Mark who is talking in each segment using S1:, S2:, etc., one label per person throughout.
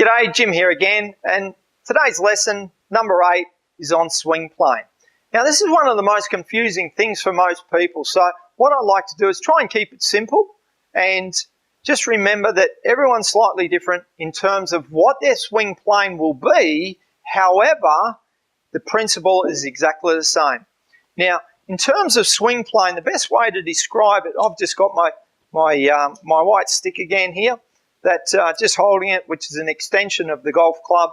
S1: G'day, Jim here again, and today's lesson, number 8, is on swing plane. Now this is one of the most confusing things for most people, so what I like to do is try and keep it simple and just remember that everyone's slightly different in terms of what their swing plane will be. However, the principle is exactly the same. Now, in terms of swing plane, the best way to describe it, I've just got my white stick again here, that just holding it, which is an extension of the golf club.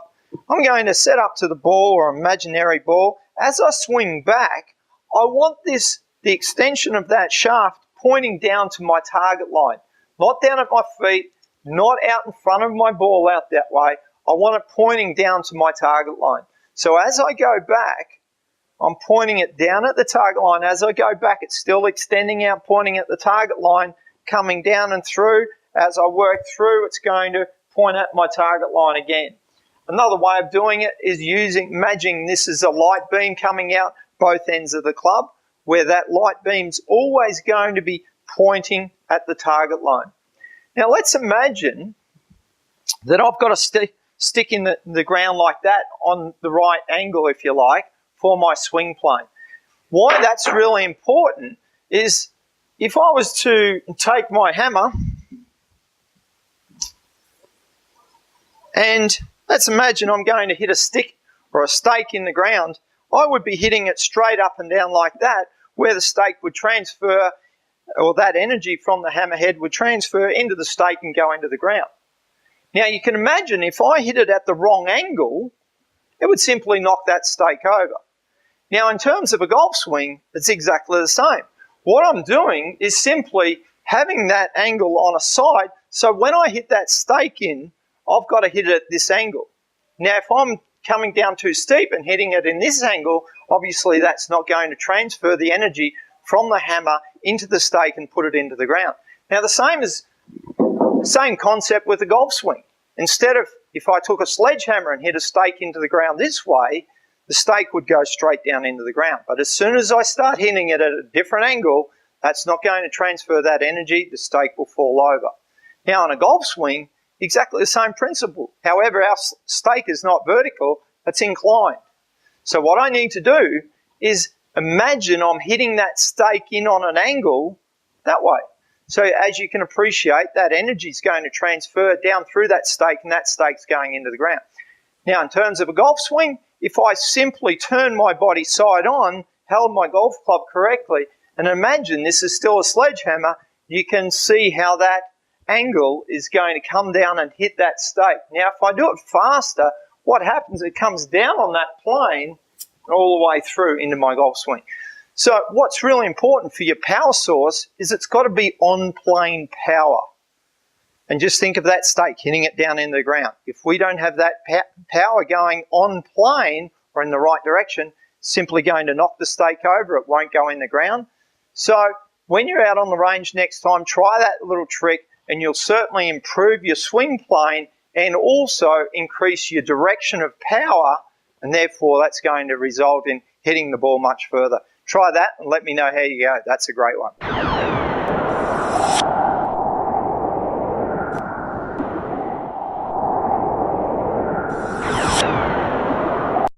S1: I'm going to set up to the ball or imaginary ball. As I swing back, I want the extension of that shaft pointing down to my target line, not down at my feet, not out in front of my ball out that way. I want it pointing down to my target line. So as I go back, I'm pointing it down at the target line. As I go back, it's still extending out, pointing at the target line, coming down and through. As I work through, it's going to point at my target line again. Another way of doing it is imagining this is a light beam coming out both ends of the club, where that light beam's always going to be pointing at the target line. Now let's imagine that I've got a stick in the ground like that on the right angle, if you like, for my swing plane. Why that's really important is if I was to take my hammer and let's imagine I'm going to hit a stick or a stake in the ground, I would be hitting it straight up and down like that, where the stake would transfer, or that energy from the hammerhead would transfer into the stake and go into the ground. Now you can imagine if I hit it at the wrong angle, it would simply knock that stake over. Now in terms of a golf swing, it's exactly the same. What I'm doing is simply having that angle on a side, so when I hit that stake in, I've got to hit it at this angle. Now if I'm coming down too steep and hitting it in this angle, obviously that's not going to transfer the energy from the hammer into the stake and put it into the ground. Now the same concept with the golf swing. Instead of, if I took a sledgehammer and hit a stake into the ground this way, the stake would go straight down into the ground. But as soon as I start hitting it at a different angle, that's not going to transfer that energy, the stake will fall over. Now on a golf swing, exactly the same principle. However, our stake is not vertical, it's inclined. So what I need to do is imagine I'm hitting that stake in on an angle that way. So as you can appreciate, that energy is going to transfer down through that stake, and that stake's going into the ground. Now in terms of a golf swing, if I simply turn my body side on, held my golf club correctly, and imagine this is still a sledgehammer, you can see how that angle is going to come down and hit that stake. Now if I do it faster, what happens, it comes down on that plane all the way through into my golf swing. So what's really important for your power source is it's got to be on plane power. And just think of that stake hitting it down into the ground. If we don't have that power going on plane or in the right direction, simply going to knock the stake over, it won't go in the ground. So when you're out on the range next time, try that little trick, and you'll certainly improve your swing plane and also increase your direction of power, and therefore that's going to result in hitting the ball much further. Try that and let me know how you go. That's a great one.